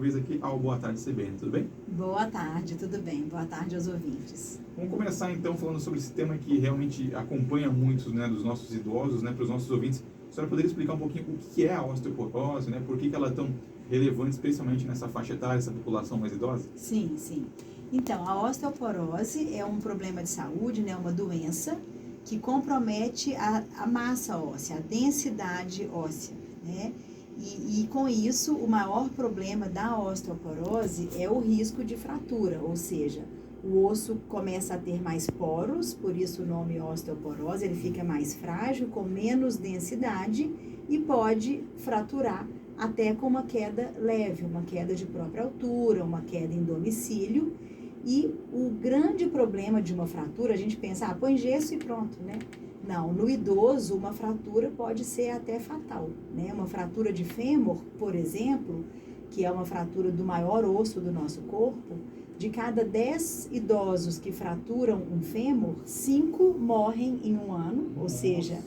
vez aqui ao Boa Tarde CBN, tudo bem? Boa tarde, tudo bem? Boa tarde aos ouvintes. Vamos começar então falando sobre esse tema que realmente acompanha muitos, né, dos nossos idosos, né, para os nossos ouvintes. A senhora poderia explicar um pouquinho o que é a osteoporose, né, por que ela é tão relevante, especialmente nessa faixa etária, essa população mais idosa? Sim. Então, a osteoporose é um problema de saúde, né, uma doença que compromete a massa óssea, a densidade óssea, né? E com isso, o maior problema da osteoporose é o risco de fratura, ou seja, o osso começa a ter mais poros, por isso o nome osteoporose, ele fica mais frágil, com menos densidade e pode fraturar até com uma queda leve, uma queda de própria altura, uma queda em domicílio. E o grande problema de uma fratura, a gente pensa, põe gesso e pronto, né? Não, no idoso, uma fratura pode ser até fatal, né? Uma fratura de fêmur, por exemplo, que é uma fratura do maior osso do nosso corpo, de cada 10 idosos que fraturam um fêmur, 5 morrem em um ano, ou seja,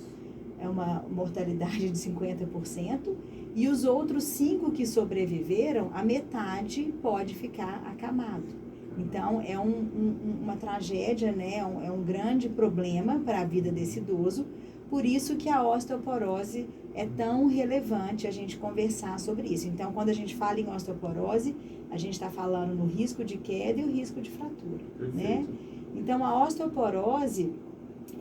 é uma mortalidade de 50%, e os outros 5 que sobreviveram, a metade pode ficar acamado. Então, é uma tragédia, né? É um grande problema para a vida desse idoso, por isso que a osteoporose é tão relevante a gente conversar sobre isso. Então, quando a gente fala em osteoporose, a gente está falando no risco de queda e o risco de fratura, né? Então, a osteoporose,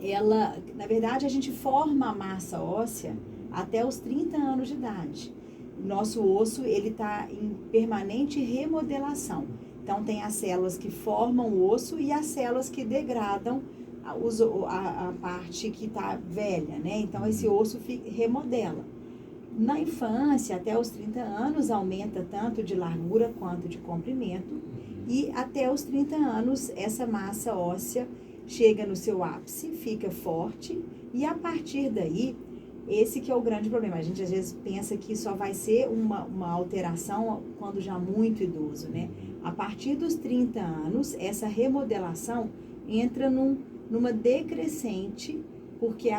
ela, na verdade, a gente forma a massa óssea até os 30 anos de idade. Nosso osso, ele está em permanente remodelação. Então, tem as células que formam o osso e as células que degradam a parte que está velha, né? Então, esse osso remodela. Na infância, até os 30 anos, aumenta tanto de largura quanto de comprimento. E até os 30 anos, essa massa óssea chega no seu ápice, fica forte. E a partir daí, esse que é o grande problema. A gente às vezes pensa que só vai ser uma alteração quando já muito idoso, né? A partir dos 30 anos, essa remodelação entra numa decrescente, porque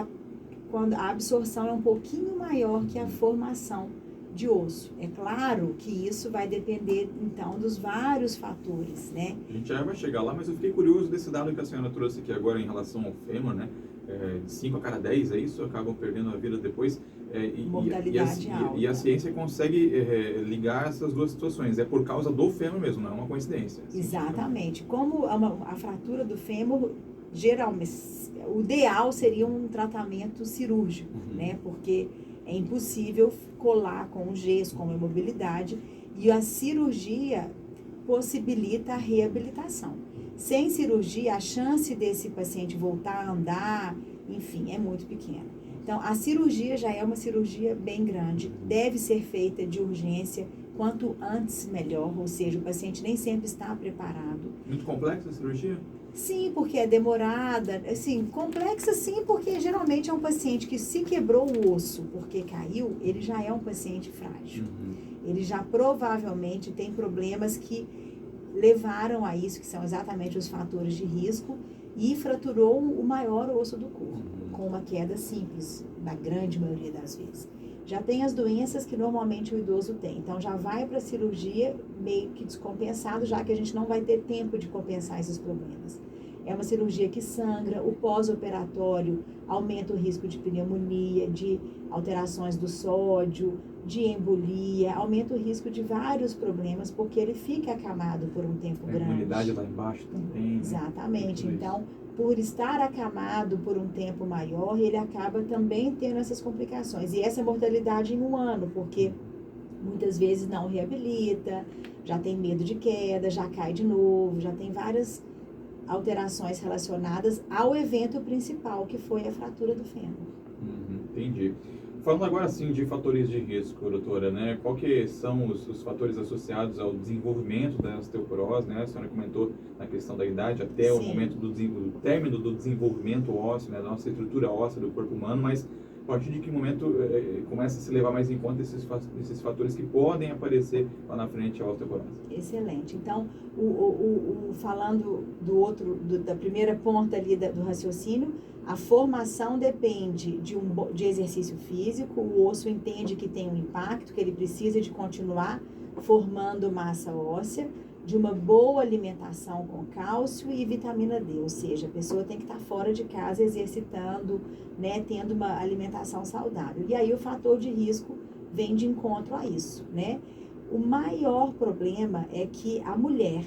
quando a absorção é um pouquinho maior que a formação de osso. É claro que isso vai depender, então, dos vários fatores, né? A gente já vai chegar lá, mas eu fiquei curioso desse dado que a senhora trouxe aqui agora em relação ao fêmur, né? De 5 a cada 10, é isso? Acabam perdendo a vida depois. Mortalidade alta. E a ciência consegue ligar essas duas situações. É por causa do fêmur mesmo, não é uma coincidência. Exatamente. Como a fratura do fêmur, geralmente, o ideal seria um tratamento cirúrgico, né? Porque é impossível colar com o gesso, com a imobilidade, e a cirurgia possibilita a reabilitação. Sem cirurgia, a chance desse paciente voltar a andar, enfim, é muito pequena. Então, a cirurgia já é uma cirurgia bem grande, deve ser feita de urgência, quanto antes melhor, ou seja, o paciente nem sempre está preparado. Muito complexa a cirurgia? Sim, porque é demorada, assim, complexa sim, porque geralmente é um paciente que se quebrou o osso porque caiu, ele já é um paciente frágil. Ele já provavelmente tem problemas que levaram a isso, que são exatamente os fatores de risco, e fraturou o maior osso do corpo, com uma queda simples, na grande maioria das vezes. Já tem as doenças que normalmente o idoso tem, então já vai para a cirurgia meio que descompensado, já que a gente não vai ter tempo de compensar esses problemas. É uma cirurgia que sangra, o pós-operatório aumenta o risco de pneumonia, de alterações do sódio, de embolia, aumenta o risco de vários problemas, porque ele fica acamado por um tempo grande. A imunidade lá embaixo também. Exatamente. Né? Então, por estar acamado por um tempo maior, ele acaba também tendo essas complicações. E essa mortalidade em um ano, porque muitas vezes não reabilita, já tem medo de queda, já cai de novo, já tem várias alterações relacionadas ao evento principal, que foi a fratura do fêmur. Entendi. Falando agora sim de fatores de risco, doutora, né? Qual que são os fatores associados ao desenvolvimento da osteoporose, né? A senhora comentou na questão da idade até o momento do término do desenvolvimento ósseo, né? Da nossa estrutura óssea do corpo humano, mas a partir de que momento começa a se levar mais em conta esses fatores que podem aparecer lá na frente a osteoporose? Excelente. Então, falando da primeira ponta ali do raciocínio, a formação depende de exercício físico, o osso entende que tem um impacto, que ele precisa de continuar formando massa óssea, de uma boa alimentação com cálcio e vitamina D, ou seja, a pessoa tem que estar fora de casa exercitando, né, tendo uma alimentação saudável. E aí o fator de risco vem de encontro a isso, né? O maior problema é que a mulher,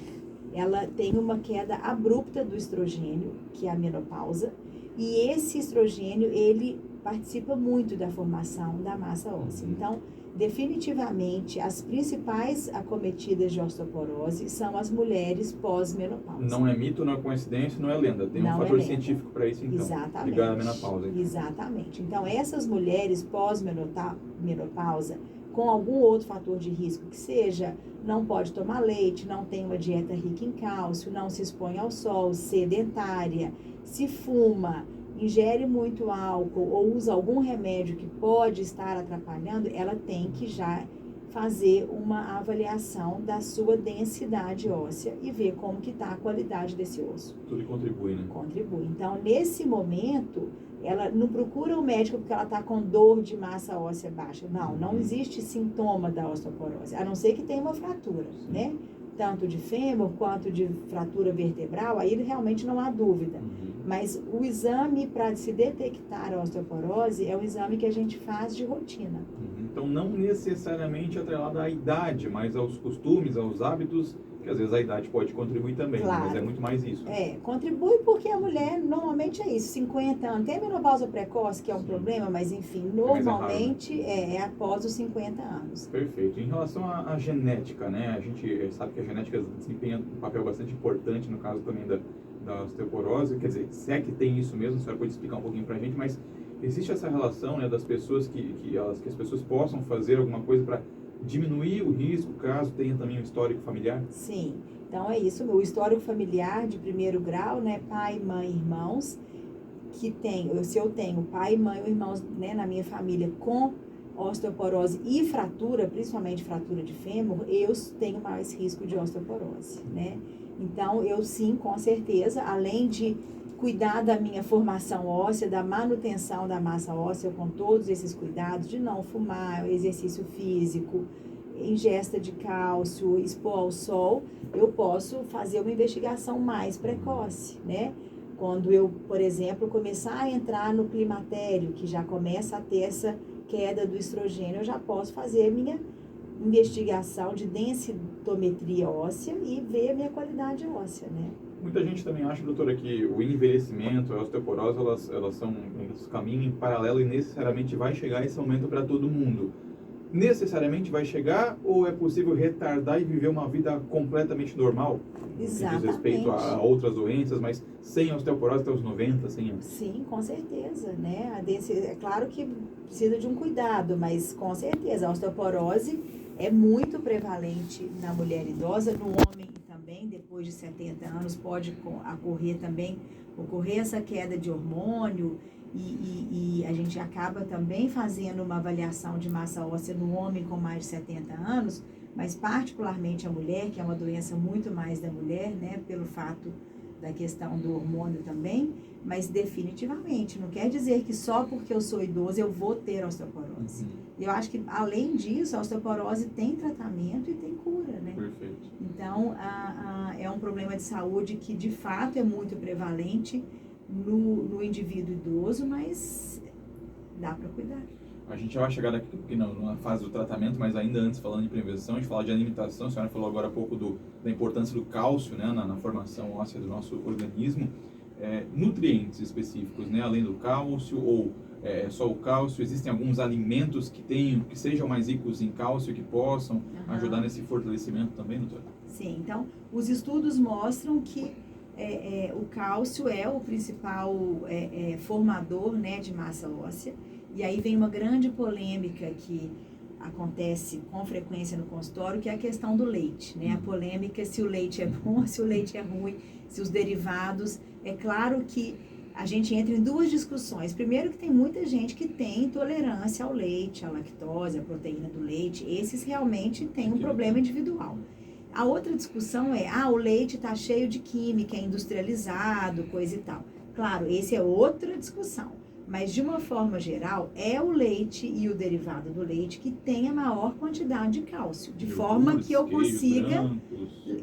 ela tem uma queda abrupta do estrogênio, que é a menopausa, e esse estrogênio, ele participa muito da formação da massa óssea. Então, definitivamente, as principais acometidas de osteoporose são as mulheres pós-menopausa. Não é mito, não é coincidência, não é lenda. Tem um fator científico para isso, então. Exatamente. Ligado à menopausa. Então. Exatamente. Então, essas mulheres pós-menopausa, com algum outro fator de risco que seja, não pode tomar leite, não tem uma dieta rica em cálcio, não se expõe ao sol, sedentária, se fuma, ingere muito álcool ou usa algum remédio que pode estar atrapalhando, ela tem que já fazer uma avaliação da sua densidade óssea e ver como que está a qualidade desse osso. Tudo contribui, né? Contribui. Então, nesse momento, ela não procura o médico porque ela está com dor de massa óssea baixa. Não existe sintoma da osteoporose, a não ser que tenha uma fratura, né? Tanto de fêmur quanto de fratura vertebral, aí realmente não há dúvida. Mas o exame para se detectar a osteoporose é um exame que a gente faz de rotina. Então, não necessariamente atrelado à idade, mas aos costumes, aos hábitos, que às vezes a idade pode contribuir também, claro. Mas é muito mais isso. Contribui porque a mulher, normalmente é isso, 50 anos. Tem a menopausa precoce, que é um problema, mas enfim, normalmente é após os 50 anos. Perfeito. Em relação à genética, né? A gente sabe que a genética desempenha um papel bastante importante no caso também da osteoporose, quer dizer, se é que tem isso mesmo, a senhora pode explicar um pouquinho pra gente, mas existe essa relação, né, das pessoas que as pessoas possam fazer alguma coisa para diminuir o risco, caso tenha também um histórico familiar? Sim, então é isso, o histórico familiar de primeiro grau, né, pai, mãe, irmãos, se eu tenho pai, mãe ou irmãos, né, na minha família com osteoporose e fratura, principalmente fratura de fêmur, eu tenho mais risco de osteoporose, né? Então, eu sim, com certeza, além de cuidar da minha formação óssea, da manutenção da massa óssea, com todos esses cuidados, de não fumar, exercício físico, ingesta de cálcio, expor ao sol, eu posso fazer uma investigação mais precoce, né? Quando eu, por exemplo, começar a entrar no climatério, que já começa a ter essa queda do estrogênio, eu já posso fazer a minha investigação de densitometria óssea e ver a minha qualidade óssea, né? Muita gente também acha, doutora, que o envelhecimento, a osteoporose, elas caminham em paralelo e necessariamente vai chegar esse momento para todo mundo. Necessariamente vai chegar ou é possível retardar e viver uma vida completamente normal? Exatamente. Diz respeito a outras doenças, mas sem osteoporose até os 90, 100 anos? Sim, com certeza, né? É claro que precisa de um cuidado, mas com certeza a osteoporose é muito prevalente na mulher idosa, no homem também, depois de 70 anos pode ocorrer essa queda de hormônio e a gente acaba também fazendo uma avaliação de massa óssea no homem com mais de 70 anos, mas particularmente a mulher, que é uma doença muito mais da mulher, né, pelo fato da questão do hormônio também, mas definitivamente, não quer dizer que só porque eu sou idoso eu vou ter osteoporose. Eu acho que, além disso, a osteoporose tem tratamento e tem cura, né? Perfeito. Então, é um problema de saúde que, de fato, é muito prevalente no indivíduo idoso, mas dá para cuidar. A gente vai chegar daqui a pouco na fase do tratamento, mas ainda antes, falando de prevenção, a gente fala de alimentação. A senhora falou agora há pouco da importância do cálcio, né, na formação óssea do nosso organismo. Nutrientes específicos, né, além do cálcio ou só o cálcio, existem alguns alimentos que sejam mais ricos em cálcio, que possam ajudar nesse fortalecimento também, doutora? Sim, então, os estudos mostram que o cálcio é o principal formador, né, de massa óssea. E aí vem uma grande polêmica que acontece com frequência no consultório, que é a questão do leite, né? A polêmica se o leite é bom, se o leite é ruim, se os derivados. É claro que a gente entra em duas discussões. Primeiro que tem muita gente que tem intolerância ao leite, à lactose, à proteína do leite. Esses realmente têm um problema individual. A outra discussão é, o leite está cheio de química, é industrializado, coisa e tal. Claro, esse é outra discussão. Mas, de uma forma geral, é o leite e o derivado do leite que tem a maior quantidade de cálcio. De forma que eu consiga,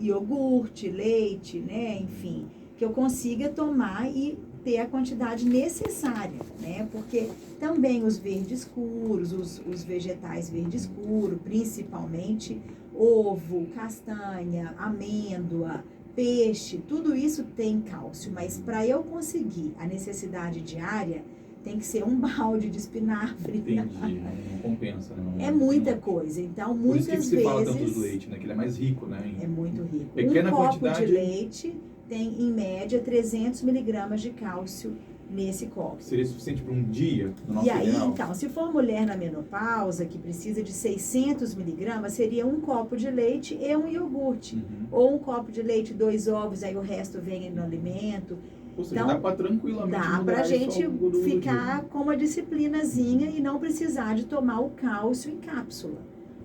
iogurte, leite, né, enfim, que eu consiga tomar e ter a quantidade necessária, né? Porque também os verdes escuros, os vegetais verde escuro, principalmente ovo, castanha, amêndoa, peixe, tudo isso tem cálcio, mas para eu conseguir a necessidade diária, tem que ser um balde de espinafre. Entendi, não compensa, né? É muita coisa, então muitas vezes... Por isso que se fala tanto do leite, né? Que ele é mais rico, né? É muito rico. Pequena um copo quantidade... de leite tem, em média, 300 miligramas de cálcio nesse copo. Seria suficiente para um dia, no nosso E aí, ideal? então, se for mulher na menopausa, que precisa de 600 miligramas, seria um copo de leite e um iogurte. Ou um copo de leite, 2 ovos, aí o resto vem no alimento. Ou seja, Então, dá para tranquilamente dá pra gente do ficar dia. com uma disciplinazinha e não precisar de tomar o cálcio em cápsula.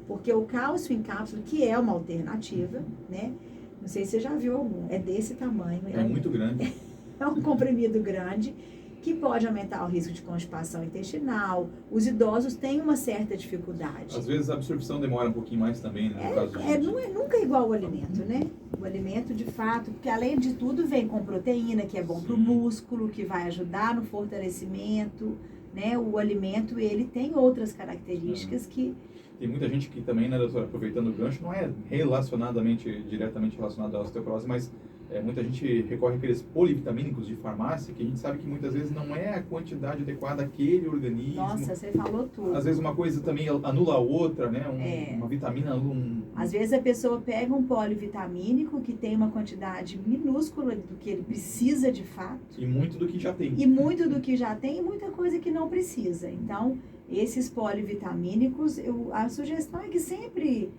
Porque o cálcio em cápsula, que é uma alternativa, né? Não sei se você já viu algum, é desse tamanho. É muito grande. É um comprimido grande que pode aumentar o risco de constipação intestinal. Os idosos têm uma certa dificuldade. Às vezes a absorção demora um pouquinho mais também, né? No caso de... Não é nunca igual ao alimento, né? O alimento, de fato, porque além de tudo vem com proteína, que é bom para o músculo, que vai ajudar no fortalecimento, né? O alimento, ele tem outras características que... Tem muita gente que também, né, doutora, aproveitando o gancho, não é diretamente relacionado à osteoporose, mas muita gente recorre àqueles polivitamínicos de farmácia, que a gente sabe que muitas vezes não é a quantidade adequada àquele organismo. Nossa, você falou tudo. Às vezes uma coisa também anula a outra, né? Uma vitamina anula Às vezes a pessoa pega um polivitamínico que tem uma quantidade minúscula do que ele precisa de fato. E muito do que já tem. E muito do que já tem e muita coisa que não precisa. Então, esses polivitamínicos, a sugestão é que sempre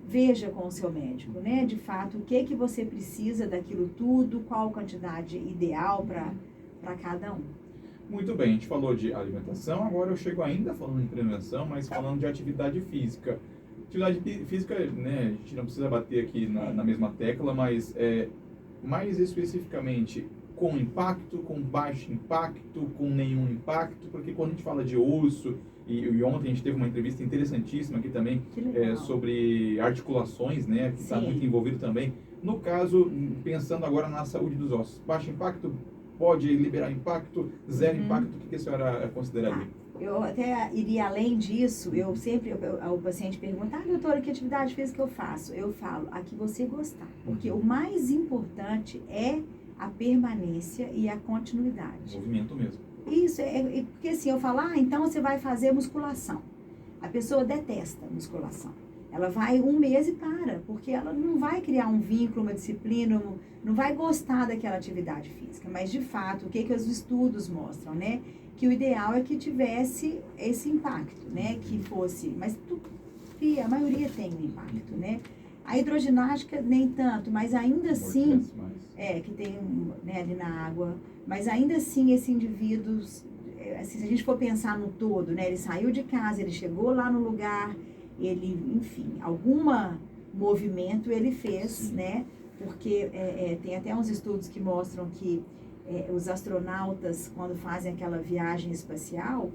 veja com o seu médico, né? De fato, o que você precisa daquilo tudo, qual a quantidade ideal para cada um. Muito bem, a gente falou de alimentação, agora eu chego ainda falando em prevenção, mas falando de atividade física. Atividade física, né, a gente não precisa bater aqui na mesma tecla, mas mais especificamente com impacto, com baixo impacto, com nenhum impacto, porque quando a gente fala de osso, e ontem a gente teve uma entrevista interessantíssima aqui também sobre articulações, né, que está muito envolvido também. No caso, pensando agora na saúde dos ossos, baixo impacto pode liberar impacto, zero impacto, o que a senhora consideraria? Eu até iria além disso, o paciente pergunta, doutora, que atividade física eu faço? Eu falo, a que você gostar, porque o mais importante é a permanência e a continuidade. Movimento mesmo. Isso, porque assim, eu falo, então você vai fazer musculação. A pessoa detesta musculação. Ela vai um mês e para, porque ela não vai criar um vínculo, uma disciplina, não vai gostar daquela atividade física. Mas, de fato, o que os estudos mostram, né? Que o ideal é que tivesse esse impacto, né? Que fosse, mas a maioria tem um impacto, né? A hidroginástica nem tanto, mas ainda assim, que tem ali na água, mas ainda assim esse indivíduo, assim, se a gente for pensar no todo, né? Ele saiu de casa, ele chegou lá no lugar, ele, enfim, algum movimento ele fez, né? Porque tem até uns estudos que mostram que os astronautas, quando fazem aquela viagem espacial,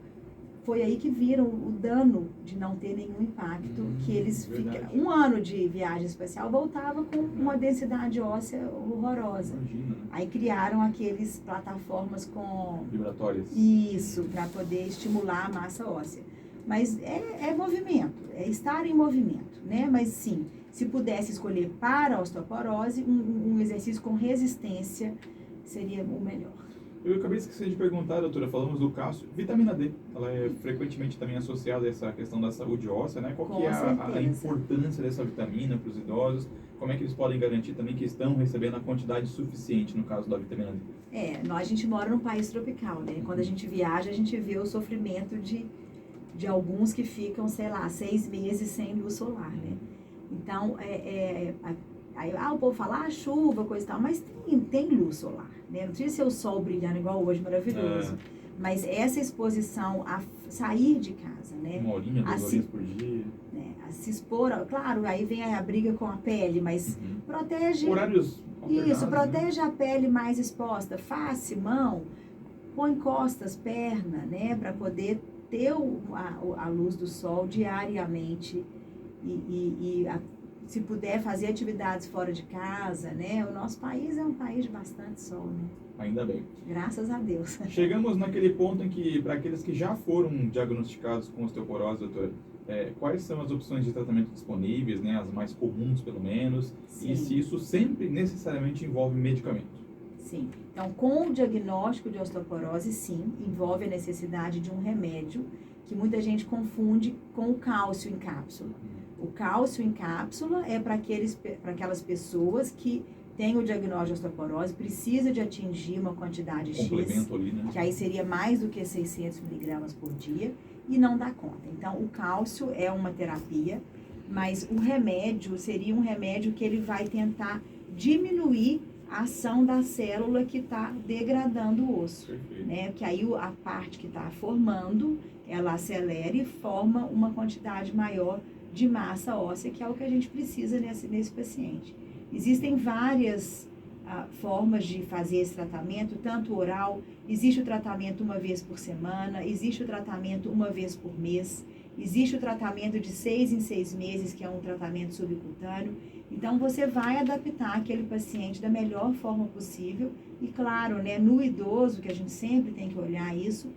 foi aí que viram o dano de não ter nenhum impacto, que eles ficam um ano de viagem espacial, voltava com uma densidade óssea horrorosa. Imagina. Aí criaram aqueles plataformas com... vibratórias. Isso, para poder estimular a massa óssea. Mas é movimento, é estar em movimento, né? Mas sim, se pudesse escolher para a osteoporose, um exercício com resistência seria o melhor. Eu acabei esquecendo de perguntar, doutora, falamos do cálcio. Vitamina D, ela é frequentemente também associada a essa questão da saúde óssea, né? Qual que é a importância dessa vitamina para os idosos? Como é que eles podem garantir também que estão recebendo a quantidade suficiente, no caso da vitamina D? A gente mora num país tropical, né? Quando a gente viaja, a gente vê o sofrimento de alguns que ficam, 6 meses sem luz solar, né? Então, aí o povo fala, chuva, coisa e tal, mas tem luz solar, né? Não precisa ser o sol brilhando igual hoje, maravilhoso. Mas essa exposição a sair de casa, né? 1 horinha, 2 horinhas por dia. Né? A se expor, claro, aí vem a briga com a pele, mas protege... Horários alternados, Isso, protege a pele mais exposta, face, mão, põe costas, perna, né, para poder ter a luz do sol diariamente se puder fazer atividades fora de casa, né? O nosso país é um país de bastante sol, né? Ainda bem. Graças a Deus. Chegamos naquele ponto em que, para aqueles que já foram diagnosticados com osteoporose, doutor, quais são as opções de tratamento disponíveis, né? As mais comuns, pelo menos, Sim. e se isso sempre necessariamente envolve medicamento? Sim. Então, com o diagnóstico de osteoporose, sim, envolve a necessidade de um remédio que muita gente confunde com o cálcio em cápsula. O cálcio em cápsula é para aquelas pessoas que têm o diagnóstico de osteoporose, precisa de atingir uma quantidade X, Complemento ali, né? que aí seria mais do que 600 miligramas por dia, e não dá conta. Então, o cálcio é uma terapia, mas o remédio seria um remédio que ele vai tentar diminuir a ação da célula que está degradando o osso. Perfeito. Né? Que aí a parte que está formando, ela acelera e forma uma quantidade maior de massa óssea, que é o que a gente precisa nesse paciente. Existem várias formas de fazer esse tratamento, tanto oral, existe o tratamento uma vez por semana, existe o tratamento uma vez por mês, existe o tratamento de 6 em 6 meses, que é um tratamento subcutâneo. Então, você vai adaptar aquele paciente da melhor forma possível e, claro, né, no idoso, que a gente sempre tem que olhar isso,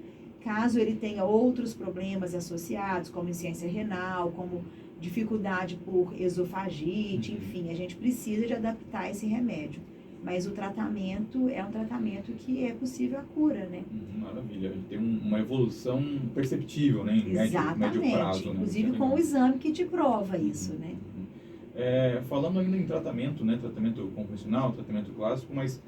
caso ele tenha outros problemas associados, como insuficiência renal, como dificuldade por esofagite, enfim, a gente precisa de adaptar esse remédio. Mas o tratamento é um tratamento que é possível a cura, né? Maravilha. Tem uma evolução perceptível, né? Em médio prazo. Inclusive né? com o exame que te prova isso, né? Falando ainda em tratamento, né? Tratamento convencional, tratamento clássico, mas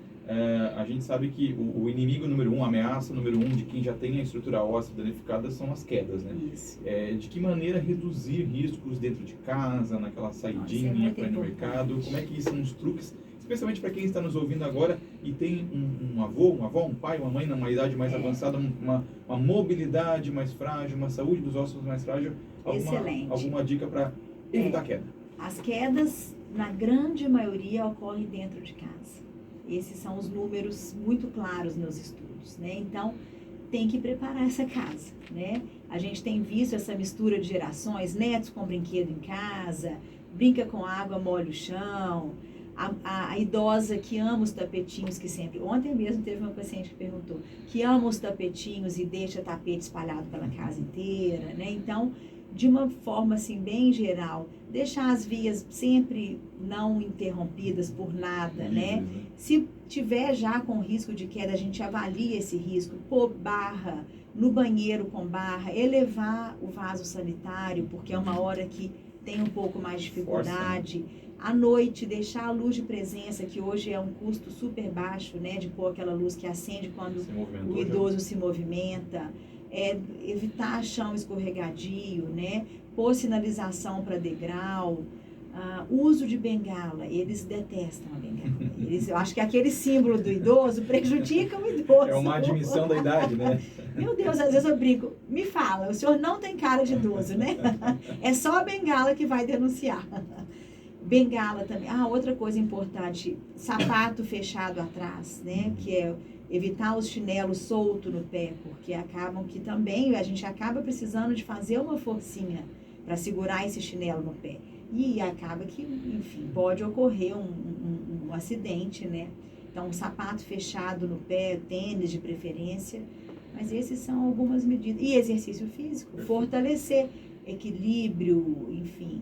a gente sabe que o inimigo número 1, a ameaça número 1 de quem já tem a estrutura óssea danificada são as quedas, né? Isso. De que maneira reduzir riscos dentro de casa, naquela saidinha para ir no mercado? Como é que são os truques? Especialmente para quem está nos ouvindo agora e tem um avô, uma avó, um pai, uma mãe numa idade mais avançada, uma mobilidade mais frágil, uma saúde dos ossos mais frágil. Alguma dica para evitar queda? As quedas, na grande maioria, ocorrem dentro de casa. Esses são os números muito claros nos estudos, né? Então, tem que preparar essa casa, né? A gente tem visto essa mistura de gerações, netos com brinquedo em casa, brinca com água, molha o chão. A idosa que ama os tapetinhos, que sempre... Ontem mesmo teve uma paciente que perguntou, que ama os tapetinhos e deixa tapete espalhado pela casa inteira, né? Então, de uma forma assim, bem geral, deixar as vias sempre não interrompidas por nada, né? Se tiver já com risco de queda, a gente avalia esse risco, pôr barra no banheiro com barra, elevar o vaso sanitário, porque é uma hora que tem um pouco mais de dificuldade. Força, né? À noite, deixar a luz de presença, que hoje é um custo super baixo, né? De pôr aquela luz que acende quando o idoso se movimenta. Evitar chão escorregadio, né? Pôr sinalização para degrau. Uso de bengala, eles detestam a bengala. Eu acho que aquele símbolo do idoso prejudica o idoso. É uma admissão da idade, né? Meu Deus, às vezes eu brinco, me fala, o senhor não tem cara de idoso, né? É só a bengala que vai denunciar. Bengala também. Outra coisa importante, sapato fechado atrás, né? Que é evitar os chinelos soltos no pé, porque acabam que também a gente acaba precisando de fazer uma forcinha para segurar esse chinelo no pé. E acaba que, enfim, pode ocorrer um acidente, né? Então, um sapato fechado no pé, tênis de preferência. Mas esses são algumas medidas. E exercício físico, fortalecer, equilíbrio, enfim.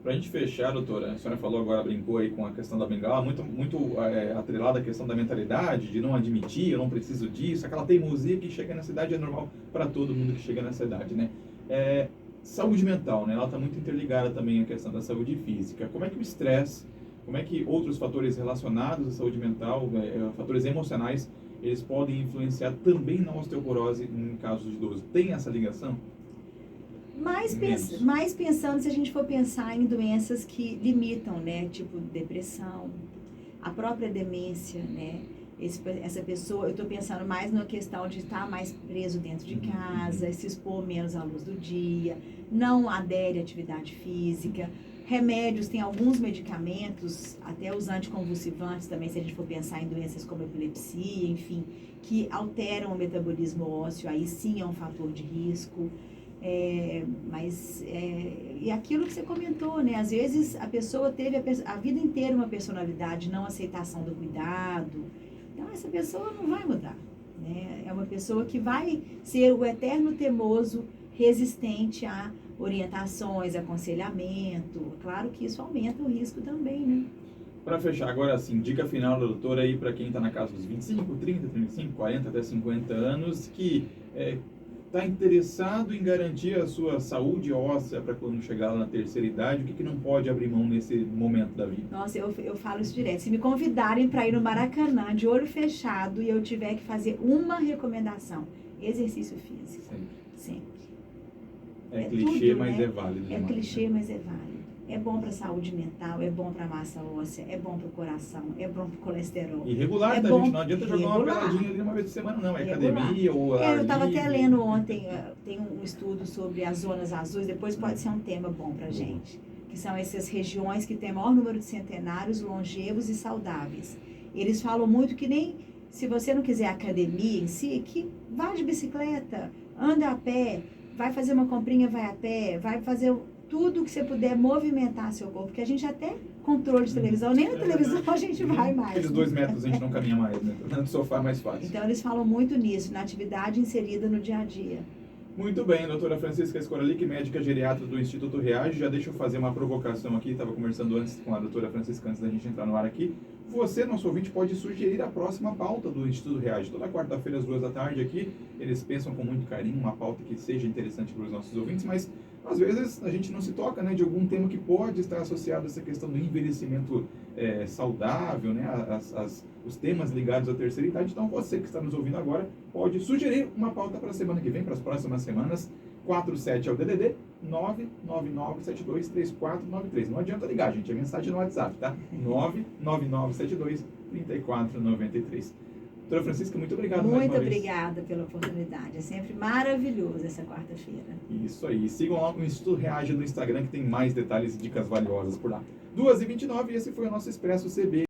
Para a gente fechar, doutora, a senhora falou agora, brincou aí com a questão da bengala, muito atrelada à questão da mentalidade, de não admitir, eu não preciso disso, aquela teimosia que chega nessa idade é normal para todo mundo que chega nessa idade, né? Saúde mental, né? Ela está muito interligada também à questão da saúde física. Como é que o estresse, como é que outros fatores relacionados à saúde mental, fatores emocionais, eles podem influenciar também na osteoporose em casos de idoso? Tem essa ligação? Mais pensando, se a gente for pensar em doenças que limitam, né? Tipo depressão, a própria demência, né? Essa pessoa, eu estou pensando mais na questão de estar mais preso dentro de casa, se expor menos à luz do dia, não adere à atividade física, Remédios, tem alguns medicamentos, até os anticonvulsivantes também, se a gente for pensar em doenças como epilepsia, enfim, que alteram o metabolismo ósseo, aí sim é um fator de risco. E aquilo que você comentou, né? Às vezes a pessoa teve a vida inteira uma personalidade, não aceitação do cuidado. Então essa pessoa não vai mudar, né? É uma pessoa que vai ser o eterno teimoso, resistente a orientações, aconselhamento. Claro que isso aumenta o risco também, né? Para fechar, agora sim, dica final da doutora aí para quem está na casa dos 25, 30, 35, 40 até 50 anos, que está interessado em garantir a sua saúde óssea para quando chegar lá na terceira idade, o que não pode abrir mão nesse momento da vida? Nossa, eu falo isso direto. Se me convidarem para ir no Maracanã de olho fechado e eu tiver que fazer uma recomendação, exercício físico. Sempre. É clichê, tudo, mas né? é válido. É clichê, mas é válido. É bom para a saúde mental, é bom para a massa óssea, é bom para o coração, é bom para o colesterol. E regular, tá, gente? Não adianta jogar uma peladinha ali uma vez por semana, não. É academia ou eu estava até lendo livre. ontem, tem um estudo sobre as zonas azuis, depois pode ser um tema bom para gente. Que são essas regiões que têm maior número de centenários, longevos e saudáveis. Eles falam muito que nem, se você não quiser academia em si, que vá de bicicleta, anda a pé, vai fazer uma comprinha, vai a pé, vai fazer tudo que você puder movimentar seu corpo, porque a gente até controle de televisão, nem na televisão a gente vai mais. Aqueles 2 metros a gente não caminha mais, né? No sofá é mais fácil. Então eles falam muito nisso, na atividade inserida no dia a dia. Muito bem, doutora Francisca Skoralik, médica geriatra do Instituto Reage. Já deixa eu fazer uma provocação aqui, estava conversando antes com a doutora Francisca, antes da gente entrar no ar aqui. Você, nosso ouvinte, pode sugerir a próxima pauta do Instituto Reage. Toda quarta-feira, às 14h aqui, eles pensam com muito carinho uma pauta que seja interessante para os nossos ouvintes, mas às vezes a gente não se toca, né, de algum tema que pode estar associado a essa questão do envelhecimento saudável, né, os temas ligados à terceira idade. Então você que está nos ouvindo agora pode sugerir uma pauta para a semana que vem, para as próximas semanas. 47 é o DDD 999723493. Não adianta ligar, gente, é mensagem no WhatsApp, tá? 999723493. Doutora Francisca, muito obrigado mais uma Muito vez. Obrigada pela oportunidade. É sempre maravilhoso essa quarta-feira. Isso aí. Sigam lá no Instituto Reage no Instagram, que tem mais detalhes e dicas valiosas por lá. 2h29, esse foi o nosso Expresso CB.